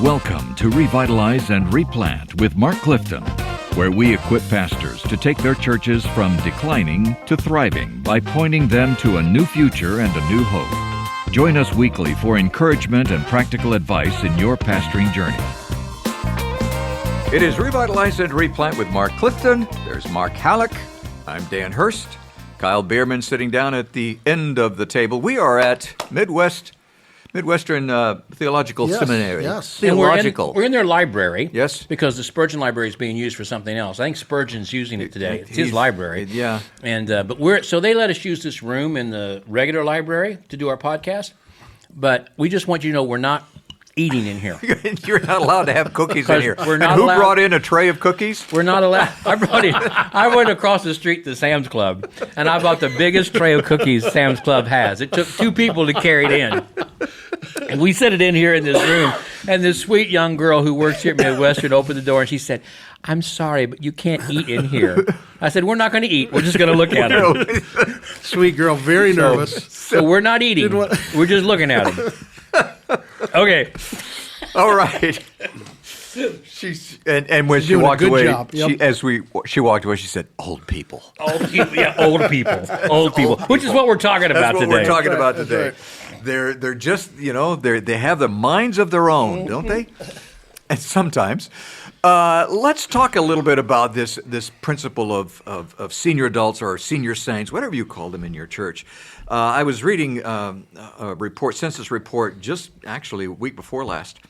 Welcome to Revitalize and Replant with Mark Clifton, where we equip pastors to take their churches from declining to thriving by pointing them to a new future and a new hope. Join us weekly for encouragement and practical advice in your pastoring journey. It is Revitalize and Replant with Mark Clifton. There's Mark Hallock. I'm Dan Hurst. Kyle Bierman sitting down at the end of the table. We are at Midwestern Theological Seminary. Yes. Theological. We're in their library. Yes. Because the Spurgeon Library is being used for something else. I think Spurgeon's using it today. It's his library. Yeah. And so they let us use this room in the regular library to do our podcast. But we just want you to know we're not eating in here. You're not allowed to have cookies in here. We're not and who allowed, brought in a tray of cookies? We're not allowed. I went across the street to Sam's Club, and I bought the biggest tray of cookies Sam's Club has. It took two people to carry it in. And we set it in here in this room, and this sweet young girl who works here at Midwestern opened the door, and she said, "I'm sorry, but you can't eat in here." I said, "We're not going to eat. We're just going to look at him." Sweet girl, very nervous. So we're not eating. We're just looking at him. Okay. All right. And when she walked away, she walked away, she said, "Old people." Old people, yeah, old people, which is what we're talking about today. That's what we're talking about today. Right. They're just, they have the minds of their own, don't they? And sometimes. Let's talk a little bit about this principle of senior adults or senior saints, whatever you call them in your church. I was reading a census report, just actually a week before last.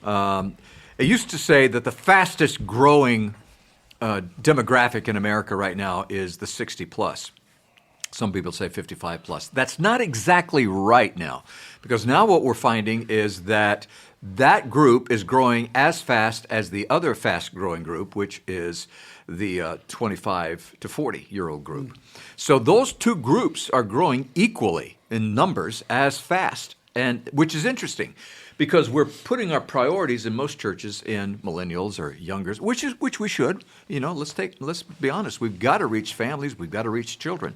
It used to say that the fastest growing demographic in America right now is the 60 plus. Some people say 55 plus. That's not exactly right now, because now what we're finding is that group is growing as fast as the other fast-growing group, which is the 25 to 40-year-old group. So those two groups are growing equally in numbers as fast, and which is interesting, because we're putting our priorities in most churches in millennials or youngers, which we should. Let's be honest. We've got to reach families. We've got to reach children.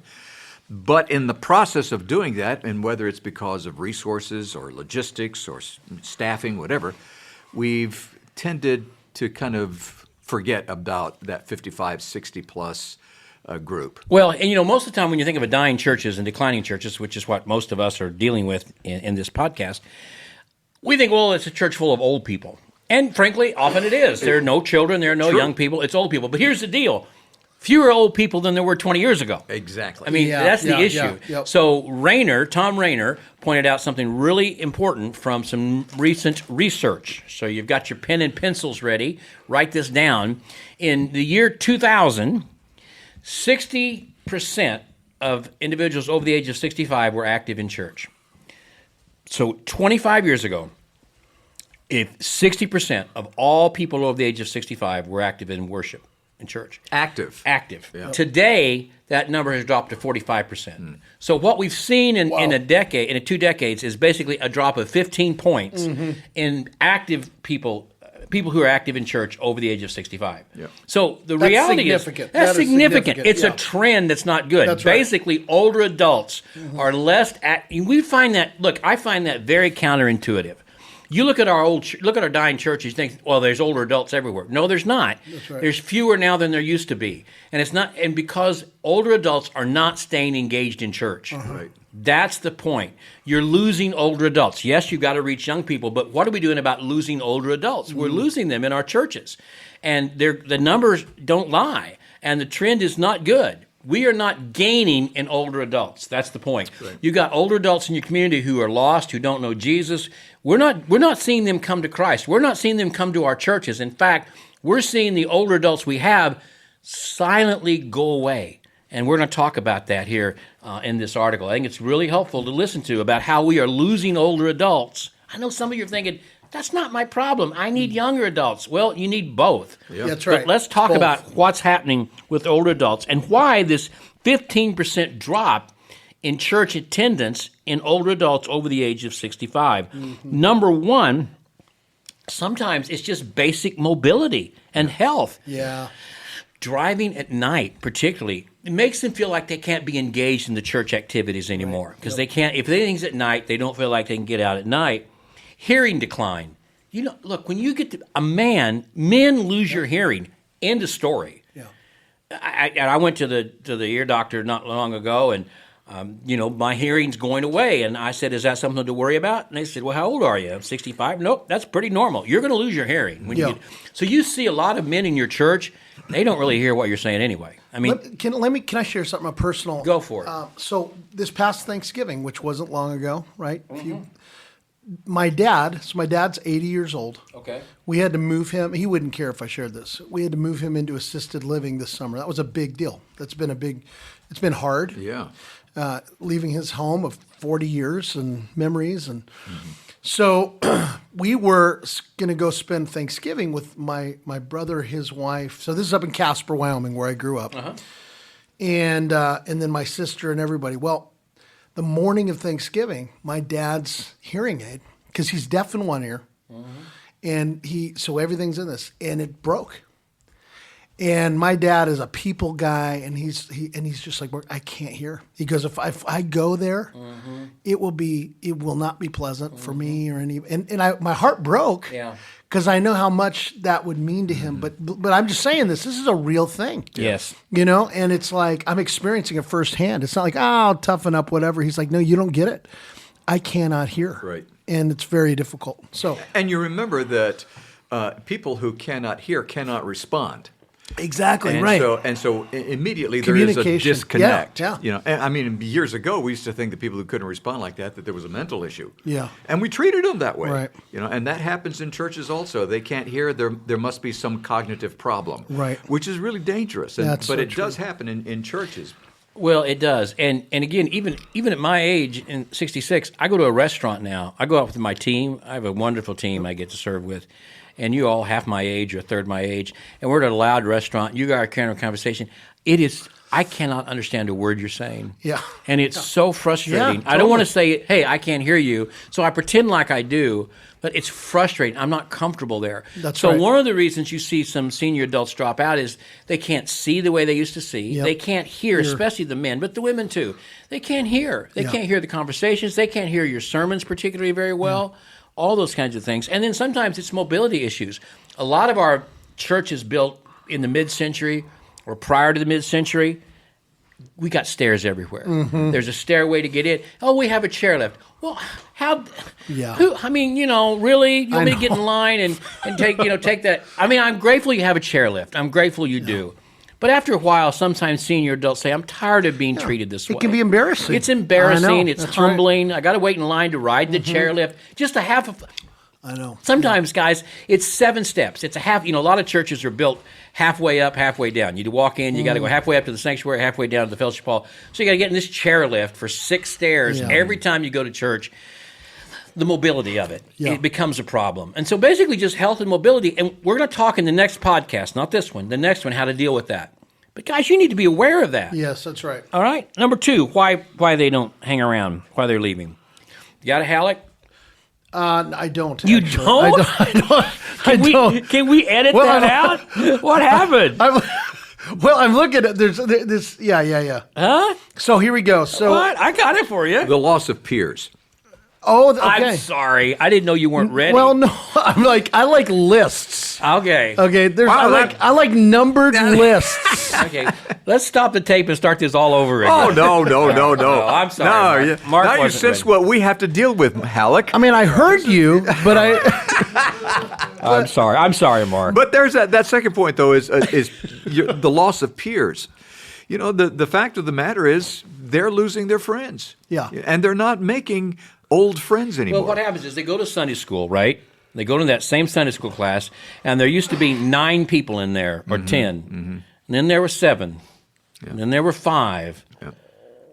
But in the process of doing that, and whether it's because of resources or logistics or staffing, whatever, we've tended to kind of forget about that 55, 60 plus group. Well, and most of the time when you think of dying churches and declining churches, which is what most of us are dealing with in this podcast, we think, well, it's a church full of old people. And frankly, often it is. There are no children, there are no young people, it's old people. But here's the deal. Fewer old people than there were 20 years ago. Exactly. I mean, that's the issue. Yep. So Thom Rainer pointed out something really important from some recent research. So you've got your pen and pencils ready. Write this down. In the year 2000, 60% of individuals over the age of 65 were active in church. So 25 years ago, if 60% of all people over the age of 65 were active in worship, in church. Active. Yeah. Today, that number has dropped to 45%. So what we've seen in 2 decades, is basically a drop of 15 points in active people who are active in church over the age of 65. Yeah. So the reality is that's significant. It's a trend that's not good. That's basically, right. Older adults are less. We find that. Look, I find that very counterintuitive. You look at our dying churches, you think, well, there's older adults everywhere. No, there's not. That's right. There's fewer now than there used to be. And it's not, and because older adults are not staying engaged in church. Right. That's the point. You're losing older adults. Yes, you've got to reach young people, but what are we doing about losing older adults? We're losing them in our churches. And the numbers don't lie. And the trend is not good. We are not gaining in older adults. That's the point. Right. You got older adults in your community who are lost, who don't know Jesus. We're not seeing them come to Christ. We're not seeing them come to our churches. In fact, we're seeing the older adults we have silently go away. And we're going to talk about that here in this article. I think it's really helpful to listen to about how we are losing older adults. I know some of you are thinking, that's not my problem. I need younger adults. Well, you need both. Yep. That's right. But let's talk about what's happening with older adults and why this 15% drop in church attendance in older adults over the age of 65. Number one, sometimes it's just basic mobility and health. Yeah. Driving at night, particularly, it makes them feel like they can't be engaged in the church activities anymore because they can't. If anything's at night, they don't feel like they can get out at night. Hearing decline. look, when you get to a man, men lose your hearing. End of story. Yeah. I went to the ear doctor not long ago, and my hearing's going away. And I said, is that something to worry about? And they said, well, how old are you? I'm 65. Nope, that's pretty normal. You're going to lose your hearing. So you see a lot of men in your church, they don't really hear what you're saying anyway. I mean, can I share something personal? Go for it. So this past Thanksgiving, which wasn't long ago, right? My dad's 80 years old. Okay. We had to move him. He wouldn't care if I shared this. We had to move him into assisted living this summer. That was a big deal. It's been hard. Yeah. Leaving his home of 40 years and memories. And so we were going to go spend Thanksgiving with my brother, his wife. So this is up in Casper, Wyoming, where I grew up. And then my sister and everybody. Well, the morning of Thanksgiving, my dad's hearing aid, because he's deaf in one ear, and so everything's in this, and it broke. And my dad is a people guy, and he's just like, I can't hear. He goes, if I go there, it will not be pleasant for me or any. And my heart broke. Yeah. Because I know how much that would mean to him. But I'm just saying this is a real thing. Yes. And it's like I'm experiencing it firsthand. It's not like, I'll toughen up, whatever. He's like, no, you don't get it. I cannot hear. Right. And it's very difficult. So. And you remember that people who cannot hear cannot respond. Exactly, And right. So immediately there is a disconnect. Yeah. And I mean, years ago we used to think that people who couldn't respond like that there was a mental issue. Yeah. And we treated them that way. Right. And that happens in churches also. They can't hear. There must be some cognitive problem. Right. Which is really dangerous. But it does happen in churches. Well, it does. And again, even at my age, in 66, I go to a restaurant now. I go out with my team. I have a wonderful team I get to serve with. And you all half my age or a third my age, and we're at a loud restaurant. You guys are carrying a conversation. I cannot understand a word you're saying. Yeah. And it's so frustrating. Yeah, totally. I don't want to say, hey, I can't hear you, so I pretend like I do, but it's frustrating. I'm not comfortable there. That's right. So one of the reasons you see some senior adults drop out is they can't see the way they used to see. Yep. They can't hear, especially the men, but the women too. They can't hear. They can't hear the conversations. They can't hear your sermons particularly very well. Yeah. All those kinds of things. And then sometimes it's mobility issues. A lot of our churches built in the mid-century or prior to the mid-century, we got stairs everywhere. There's a stairway to get in. Oh, we have a chairlift. Well, how? Yeah. Really? You want me to get in line and take that? I mean, I'm grateful you have a chairlift. I'm grateful you do. But after a while, sometimes senior adults say, I'm tired of being treated this way. It can be embarrassing. It's embarrassing. I know. It's That's humbling. Right. I got to wait in line to ride the chairlift. Just a half of... I know. Sometimes, guys, it's 7 steps. It's a half. A lot of churches are built halfway up, halfway down. You walk in, you got to go halfway up to the sanctuary, halfway down to the fellowship hall. So you got to get in this chairlift for 6 stairs every time you go to church. The mobility of it, it becomes a problem. And so basically just health and mobility. And we're going to talk in the next podcast, not this one, the next one, how to deal with that. But guys, you need to be aware of that. Yes, that's right. All right. Number 2, why they don't hang around, why they're leaving. You got a Hallock? I don't. You actually. don't? I don't. Can we edit that out? What happened? I'm looking at this. Yeah. Huh? So here we go. So what? I got it for you. The loss of peers. Oh, okay. I'm sorry. I didn't know you weren't ready. Well, no. I like lists. Okay. Okay. I like numbered lists. Okay. Let's stop the tape and start this all over again. Oh, no. I'm sorry. No, Mark now you wasn't sense ready. what we have to deal with, Hallock. I mean, I heard you, but I'm sorry, Mark. But there's that second point, though, is the loss of peers. The fact of the matter is they're losing their friends. Yeah. And they're not making old friends anymore. Well, what happens is they go to Sunday school, right? They go to that same Sunday school class, and there used to be 9 people in there, or 10. And then there were 7. Yeah. And then there were 5. Yeah.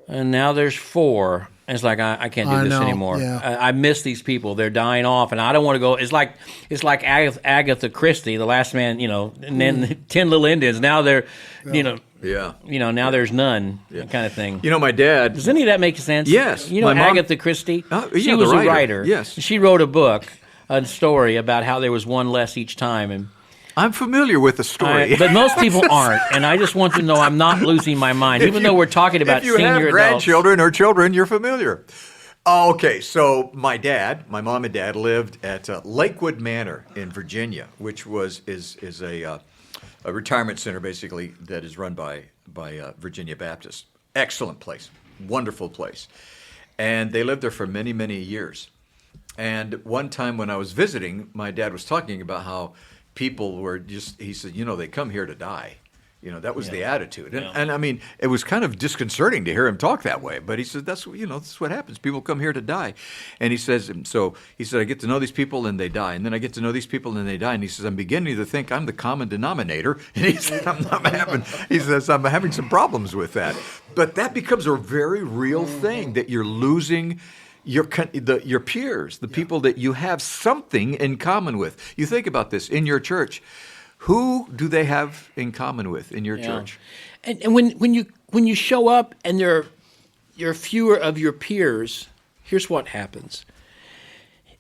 And now there's 4. And it's like, I can't do this anymore. Yeah. I miss these people. They're dying off, and I don't want to go. It's like Agatha Christie, the last man, and then 10 little Indians. Now they're, now there's none, kind of thing. My dad... Does any of that make sense? Yes. Agatha Christie? She was the a writer. Yes. She wrote a story about how there was one less each time. And I'm familiar with the story. but most people aren't, and I just want to know I'm not losing my mind, even though we're talking about senior adults. If you have grandchildren or children, you're familiar. Oh, okay, so my mom and dad lived at Lakewood Manor in Virginia, which is a retirement center basically that is run by Virginia Baptists. Excellent place, wonderful place, and they lived there for many, many years. And one time when I was visiting, my dad was talking about how people were he said, they come here to die. That was the attitude. And I mean, it was kind of disconcerting to hear him talk that way. But he said, that's what happens. People come here to die. And he said, I get to know these people and they die. And then I get to know these people and they die. And he says, I'm beginning to think I'm the common denominator. And he said, I'm having some problems with that. But that becomes a very real thing, that you're losing your peers, the people that you have something in common with. You think about this in your church. Who do they have in common with in your church? And when you show up and you're fewer of your peers, here's what happens.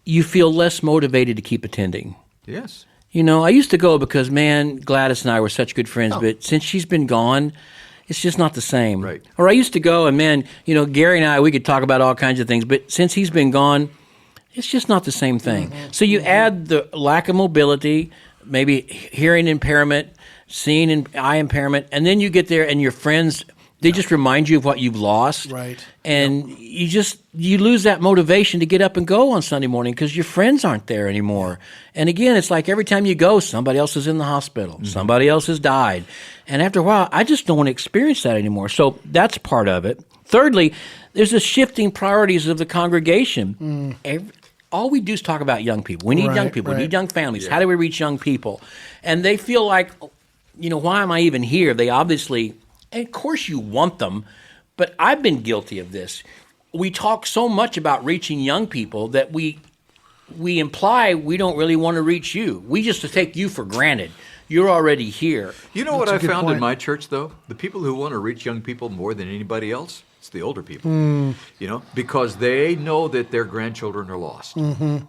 You feel less motivated to keep attending. Yes. I used to go because, man, Gladys and I were such good friends, but since she's been gone, it's just not the same. Right. Or I used to go and, man, Gary and I, we could talk about all kinds of things, but since he's been gone, it's just not the same thing. Mm-hmm. So you add the lack of mobility, maybe hearing impairment, seeing and eye impairment, and then you get there and your friends, they just remind you of what you've lost. Right. And you lose that motivation to get up and go on Sunday morning because your friends aren't there anymore. And again, it's like every time you go, somebody else is in the hospital. Mm-hmm. Somebody else has died. And after a while, I just don't want to experience that anymore. So that's part of it. Thirdly, there's the shifting priorities of the congregation. All we do is talk about young people. We need young people. We need young families. Yeah. How do we reach young people? And they feel like, why am I even here? They obviously, and of course you want them, but I've been guilty of this. We talk so much about reaching young people that we imply we don't really want to reach you. We just take you for granted. You're already here. You know what I found in my church, though? The people who want to reach young people more than anybody else? It's the older people, because they know that their grandchildren are lost.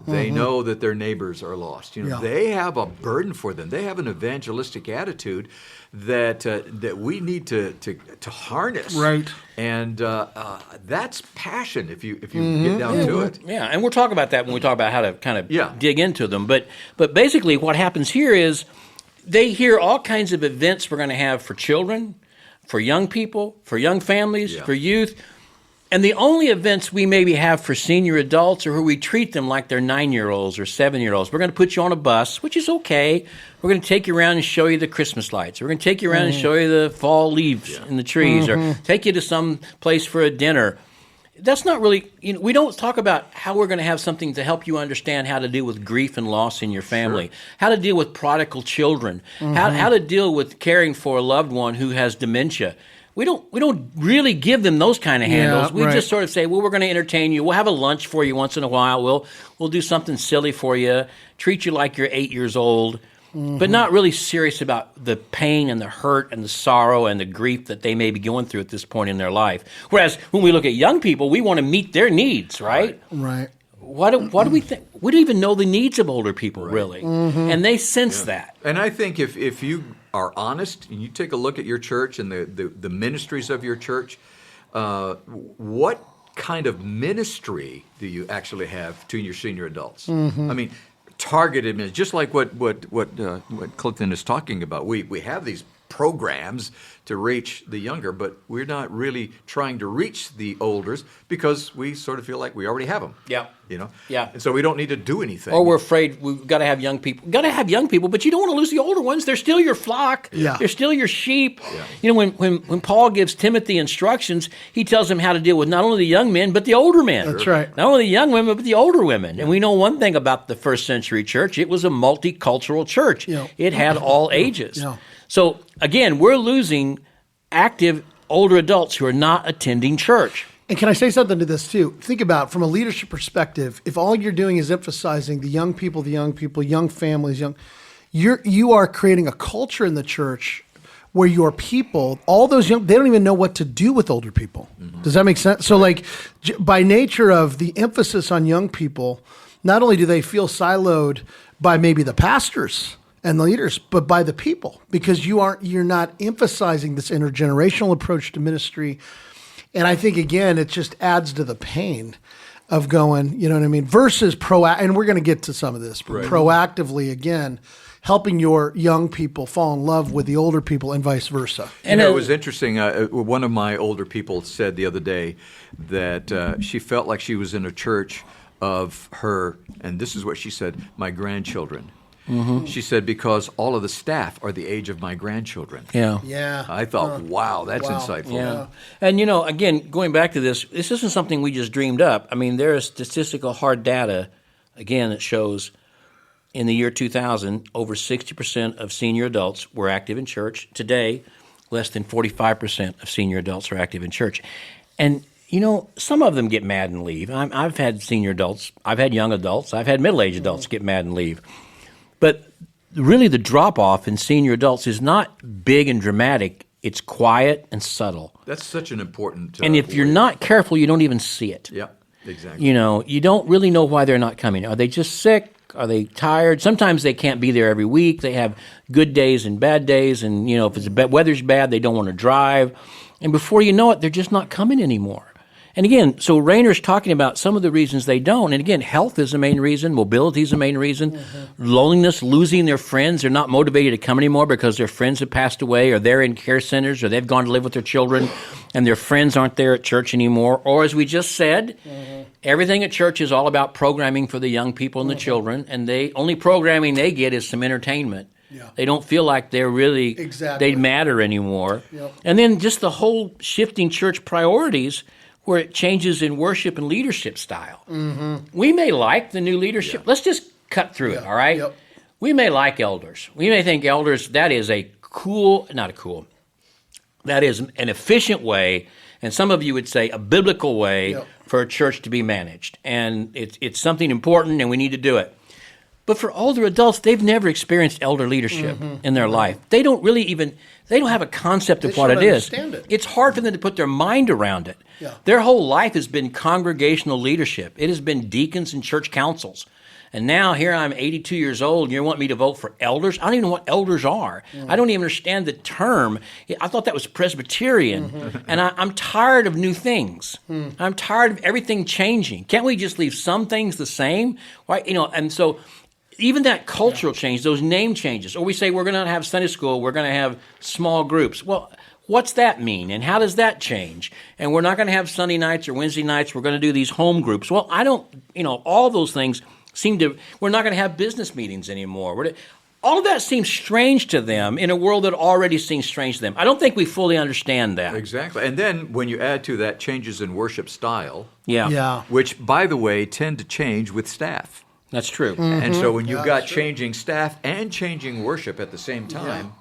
They know that their neighbors are lost. They have a burden for them. They have an evangelistic attitude that we need to harness. Right. And that's passion if you get down to it. Yeah, and we'll talk about that when we talk about how to kind of dig into them. But basically what happens here is they hear all kinds of events we're going to have for children, for young people, for young families, for youth. And the only events we maybe have for senior adults are where we treat them like they're 9-year-olds or 7-year-olds. We're going to put you on a bus, which is okay. We're going to take you around and show you the Christmas lights. We're going to take you around and show you the fall leaves in the trees, or take you to some place for a dinner. That's not really, we don't talk about how we're going to have something to help you understand how to deal with grief and loss in your family, how to deal with prodigal children, how to deal with caring for a loved one who has dementia. We don't really give them those kind of handles. We just sort of say, well, we're going to entertain you. We'll have a lunch for you once in a while. We'll do something silly for you, treat you like you're 8 years old. But not really serious about the pain and the hurt and the sorrow and the grief that they may be going through at this point in their life. Whereas when we look at young people, we want to meet their needs, right? Right. What do we think? We don't even know the needs of older people, really. And they sense that. And I think if you are honest and you take a look at your church and the ministries of your church, what kind of ministry do you actually have to your senior adults? I mean, targeted ministry, just like what Clifton is talking about. We have these programs to reach the younger, but we're not really trying to reach the olders because we sort of feel like we already have them. Yeah. And so we don't need to do anything. Or we're afraid we've got to have young people. Got to have young people, but you don't want to lose the older ones. They're still your flock. Yeah. They're still your sheep. Yeah. When Paul gives Timothy instructions, he tells him how to deal with not only the young men, but the older men. That's right. Not only the young women, but the older women. And we know one thing about the first century church. It was a multicultural church. Yeah. It had all ages. Yeah. So, again, we're losing active older adults who are not attending church. And can I say something to this too? Think about, from a leadership perspective, if all you're doing is emphasizing the young people, young families, you are creating a culture in the church where your people, all those young, they don't even know what to do with older people. Does that make sense? So like, by nature of the emphasis on young people, not only do they feel siloed by maybe the pastors and the leaders, but by the people, because you're not emphasizing this intergenerational approach to ministry. And I think, again, it just adds to the pain of going, you know what I mean, versus and we're going to get to some of this, but proactively, again, helping your young people fall in love with the older people and vice versa. And it was interesting. One of my older people said the other day that she felt like she was in a church of her, and this is what she said, my grandchildren. Mm-hmm. She said, because all of the staff are the age of my grandchildren. Yeah. I thought, wow, that's insightful. Yeah. And, again, going back to this isn't something we just dreamed up. I mean, there is statistical hard data, again, that shows in the year 2000, over 60% of senior adults were active in church. Today, less than 45% of senior adults are active in church. And, some of them get mad and leave. I've had senior adults, I've had young adults, I've had middle-aged adults get mad and leave. But really the drop-off in senior adults is not big and dramatic. It's quiet and subtle. That's such an important and if you're not careful, you don't even see it. Yeah, exactly. You don't really know why they're not coming. Are they just sick? Are they tired? Sometimes they can't be there every week. They have good days and bad days. And, if it's weather's bad, they don't want to drive. And before you know it, they're just not coming anymore. And again, so Rainer's talking about some of the reasons they don't. And again, health is the main reason. Mobility is the main reason. Mm-hmm. Loneliness, losing their friends. They're not motivated to come anymore because their friends have passed away, or they're in care centers, or they've gone to live with their children, and their friends aren't there at church anymore. Or as we just said, everything at church is all about programming for the young people and the children, and only programming they get is some entertainment. Yeah. They don't feel like they're really, they matter anymore. Yep. And then just the whole shifting church priorities, where it changes in worship and leadership style. Mm-hmm. We may like the new leadership. Yeah. Let's just cut through it, all right? Yep. We may like elders. We may think elders, that is that is an efficient way, and some of you would say a biblical way for a church to be managed. And it's something important, and we need to do it. But for older adults, they've never experienced elder leadership in their life. They don't have a concept of what it is. It's hard for them to put their mind around it. Yeah. Their whole life has been congregational leadership. It has been deacons and church councils. And now here I'm 82 years old, and you want me to vote for elders? I don't even know what elders are. I don't even understand the term. I thought that was Presbyterian. And I'm tired of new things. I'm tired of everything changing. Can't we just leave some things the same? Why, and so even that cultural change, those name changes, or we say we're going to have Sunday school, we're going to have small groups. Well, what's that mean, and how does that change? And we're not going to have Sunday nights or Wednesday nights, we're going to do these home groups. Well, all those things we're not going to have business meetings anymore. All of that seems strange to them in a world that already seems strange to them. I don't think we fully understand that. Exactly. And then when you add to that changes in worship style, yeah. which, by the way, tend to change with staff. That's true. And so when you've got changing staff and changing worship at the same time,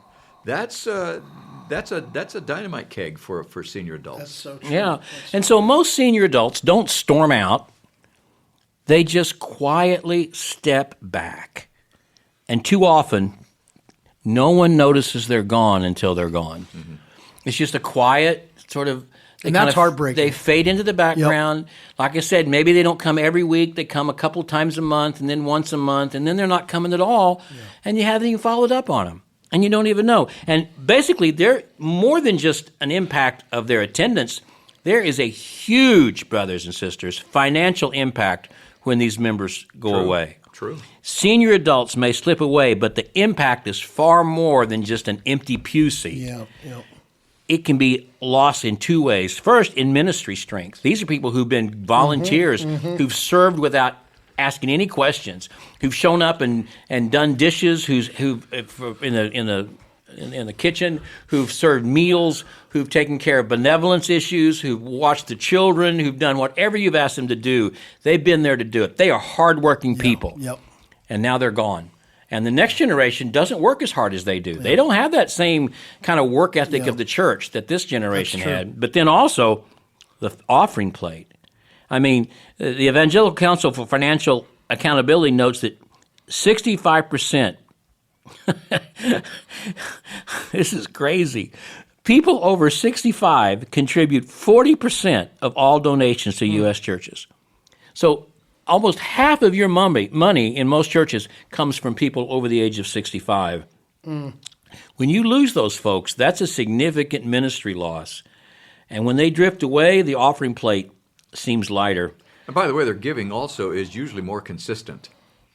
that's a dynamite keg for senior adults. That's so true. Yeah. And so most senior adults don't storm out. They just quietly step back. And too often, no one notices they're gone until they're gone. Mm-hmm. It's just a quiet sort of... And that's heartbreaking. They fade into the background. Yep. Like I said, maybe they don't come every week. They come a couple times a month, and then once a month, and then they're not coming at all, and you haven't even followed up on them, and you don't even know. And basically, they're more than just an impact of their attendance. There is a huge, brothers and sisters, financial impact when these members go away. True. Senior adults may slip away, but the impact is far more than just an empty pew seat. Yeah. It can be lost in two ways. First, in ministry strength. These are people who've been volunteers, who've served without asking any questions, who've shown up and done dishes, who've in the kitchen, who've served meals, who've taken care of benevolence issues, who've watched the children, who've done whatever you've asked them to do. They've been there to do it. They are hardworking people. Yep. And now they're gone. And the next generation doesn't work as hard as they do. They don't have that same kind of work ethic of the church that this generation had. But then also the offering plate. I mean, the Evangelical Council for Financial Accountability notes that 65%, this is crazy, people over 65 contribute 40% of all donations to U.S. churches. So almost half of your money in most churches comes from people over the age of 65. When you lose those folks, that's a significant ministry loss. And when they drift away, the offering plate seems lighter. And by the way, their giving also is usually more consistent.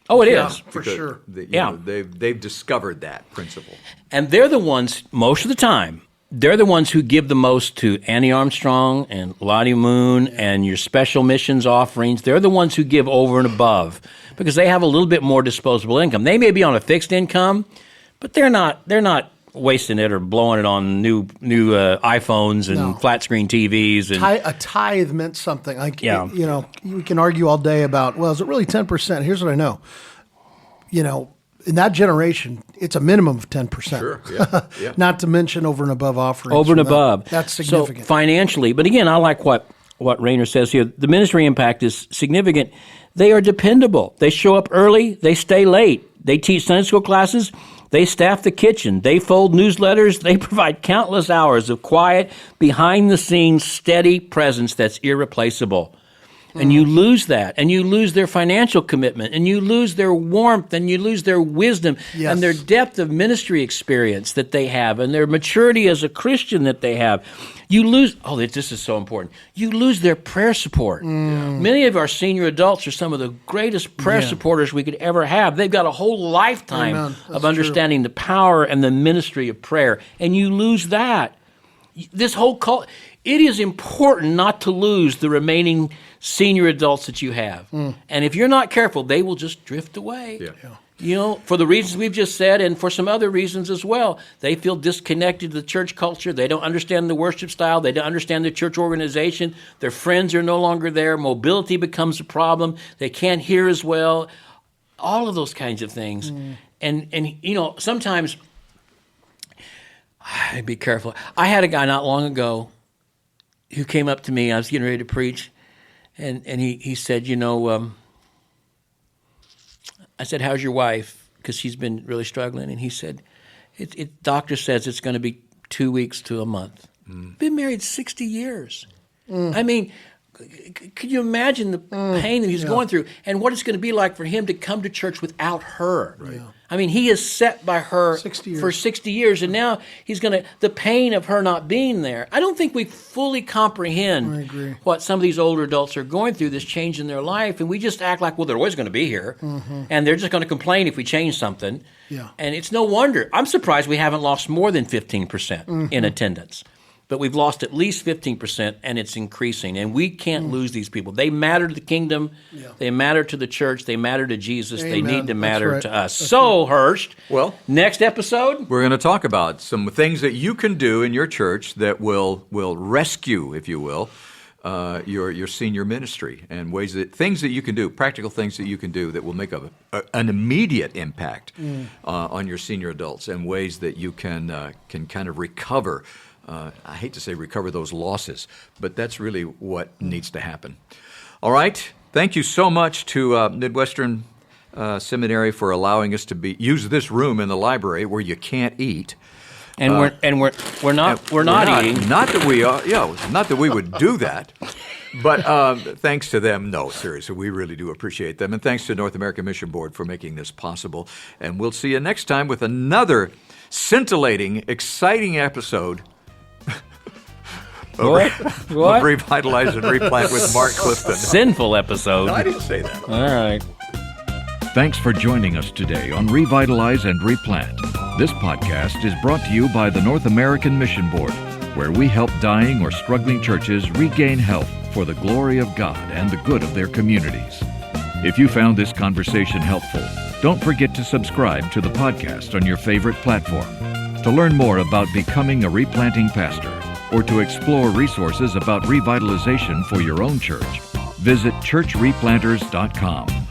Oh, it is. Yeah, for Because sure. They've discovered that principle. And they're the ones, most of the time, they're the ones who give the most to Annie Armstrong and Lottie Moon and your special missions offerings. They're the ones who give over and above because they have a little bit more disposable income. They may be on a fixed income, but they're not wasting it or blowing it on new iPhones and No. flat screen TVs. And A tithe meant something. Like, we can argue all day about, well, is it really 10%? Here's what I know. In that generation, it's a minimum of 10%. Sure, yeah, yeah. Not to mention over and above offerings. over and So above. That's significant. So financially, but again, I like what Rainer says here. The ministry impact is significant. They are dependable. They show up early. They stay late. They teach Sunday school classes. They staff the kitchen. They fold newsletters. They provide countless hours of quiet, behind-the-scenes, steady presence that's irreplaceable. And you lose that, and you lose their financial commitment, and you lose their warmth, and you lose their wisdom, Yes. and their depth of ministry experience that they have, and their maturity as a Christian that they have. You lose, this is so important, you lose their prayer support. Many of our senior adults are some of the greatest prayer supporters we could ever have. They've got a whole lifetime Amen. That's of understanding the power and the ministry of prayer, and you lose that. This whole it is important not to lose the remaining senior adults that you have. And if you're not careful, they will just drift away. Yeah. For the reasons we've just said and for some other reasons as well. They feel disconnected to the church culture. They don't understand the worship style. They don't understand the church organization. Their friends are no longer there. Mobility becomes a problem. They can't hear as well. All of those kinds of things. And sometimes, be careful. I had a guy not long ago who came up to me. I was getting ready to preach. And he said, I said, how's your wife? Because she's been really struggling. And he said, doctor says it's going to be 2 weeks to a month. Been married 60 years. I mean, could you imagine the pain that he's going through and what it's going to be like for him to come to church without her? Right. I mean, he is set by her 60 for 60 years, and now he's going to, the pain of her not being there. I don't think we fully comprehend what some of these older adults are going through, this change in their life, and we just act like, well, they're always going to be here, and they're just going to complain if we change something. Yeah. And it's no wonder. I'm surprised we haven't lost more than 15% in attendance. But we've lost at least 15%, and it's increasing. And we can't lose these people. They matter to the kingdom. Yeah. They matter to the church. They matter to Jesus. Amen. They need to matter to us. That's so, Hurst, Well, next episode? We're going to talk about some things that you can do in your church that will rescue, if you will, your senior ministry, and things that you can do, practical things that you can do that will make an immediate impact on your senior adults, and ways that you can kind of recover. I hate to say recover those losses, but that's really what needs to happen. All right. Thank you so much to Midwestern Seminary for allowing us to use this room in the library where you can't eat. And we're not eating. Not that we are. Not that we would do that. But thanks to them, no, seriously, we really do appreciate them. And thanks to North American Mission Board for making this possible. And we'll see you next time with another scintillating, exciting episode of Revitalize and Replant with Mark Clifton. Sinful episode. No, I didn't say that. All right. Thanks for joining us today on Revitalize and Replant. This podcast is brought to you by the North American Mission Board, where we help dying or struggling churches regain health for the glory of God and the good of their communities. If you found this conversation helpful, don't forget to subscribe to the podcast on your favorite platform. To learn more about becoming a replanting pastor, or to explore resources about revitalization for your own church, visit churchreplanters.com.